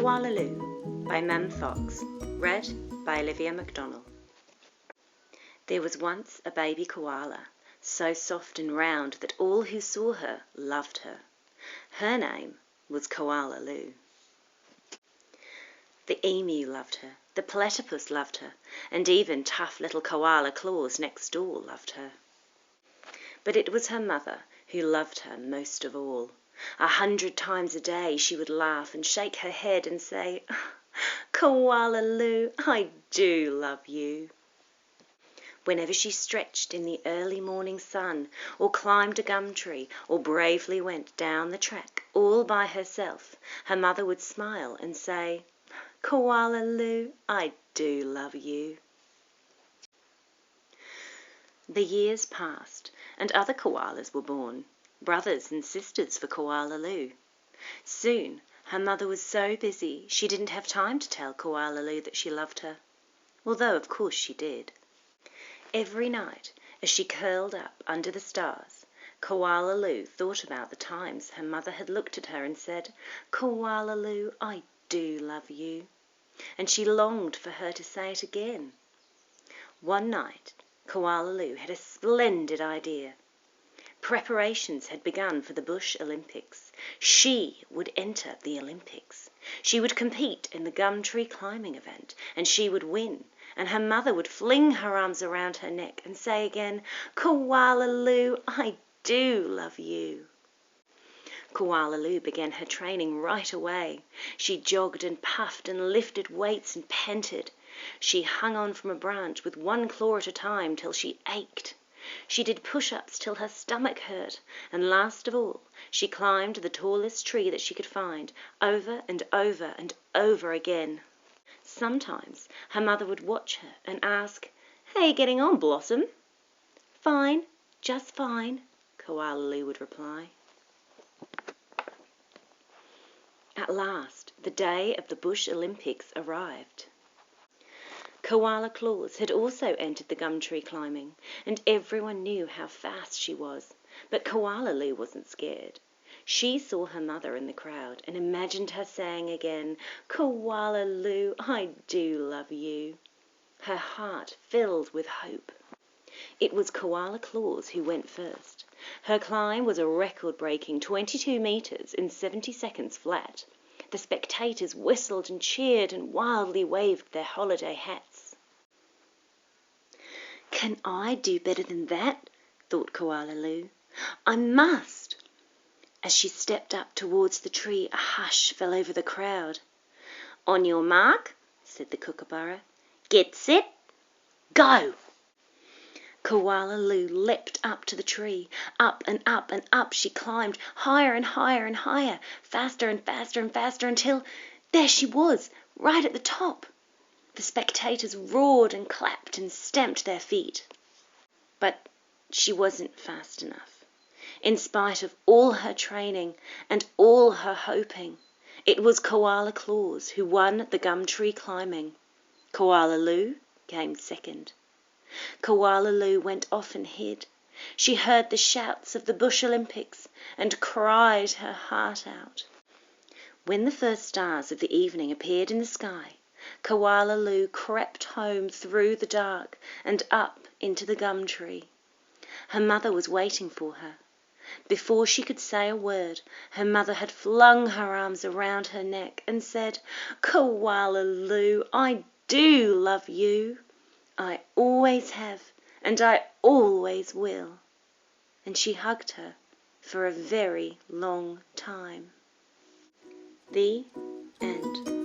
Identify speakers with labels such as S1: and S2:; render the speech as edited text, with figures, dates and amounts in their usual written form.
S1: Koala Lou by Mem Fox, read by Olivia MacDonald. There was once a baby koala, so soft and round that all who saw her loved her. Her name was Koala Lou. The emu loved her, the platypus loved her, and even tough little koala Claus next door loved her. But it was her mother who loved her most of all. 100 times a day she would laugh and shake her head and say, "Koala Lou, I do love you." Whenever she stretched in the early morning sun, or climbed a gum tree, or bravely went down the track all by herself, her mother would smile and say, "Koala Lou, I do love you." The years passed, and other koalas were born, brothers and sisters for Koala Lou. Soon her mother was so busy she didn't have time to tell Koala Lou that she loved her, although of course she did. Every night, as she curled up under the stars, Koala Lou thought about the times her mother had looked at her and said, "Koala Lou, I do love you," and she longed for her to say it again. One night, Koala Lou had a splendid idea. Preparations had begun for the Bush Olympics. She would enter the Olympics. She would compete in the gum tree climbing event, and she would win. And her mother would fling her arms around her neck and say again, "Koala Lou, I do love you." Koala Lou began her training right away. She jogged and puffed and lifted weights and panted. She hung on from a branch with one claw at a time till she ached. She did push-ups till her stomach hurt, and last of all, she climbed the tallest tree that she could find, over and over and over again. Sometimes her mother would watch her and ask, "How you getting on, Blossom?" "Fine, just fine," Koala Lou would reply. At last, the day of the Bush Olympics arrived. Koala Claus had also entered the gum tree climbing, and everyone knew how fast she was, but Koala Lou wasn't scared. She saw her mother in the crowd and imagined her saying again, "Koala Lou, I do love you." Her heart filled with hope. It was Koala Claus who went first. Her climb was a record-breaking 22 meters in 70 seconds flat. The spectators whistled and cheered and wildly waved their holiday hats. "Can I do better than that?" thought Koala Lou. "I must." As she stepped up towards the tree, a hush fell over the crowd. "On your mark," said the kookaburra. "Get set, go!" Koala Lou leapt up to the tree. Up and up and up she climbed, higher and higher and higher, faster and faster and faster, until there she was, right at the top. The spectators roared and clapped and stamped their feet. But she wasn't fast enough. In spite of all her training and all her hoping, it was Koala Claus who won the gum tree climbing. Koala Lou came second. Koala Lou went off and hid. She heard the shouts of the Bush Olympics and cried her heart out. When the first stars of the evening appeared in the sky, Koala Lou crept home through the dark and up into the gum tree. Her mother was waiting for her. Before she could say a word, her mother had flung her arms around her neck and said, "Koala Lou, I do love you. I always have, and I always will." And she hugged her for a very long time. The end.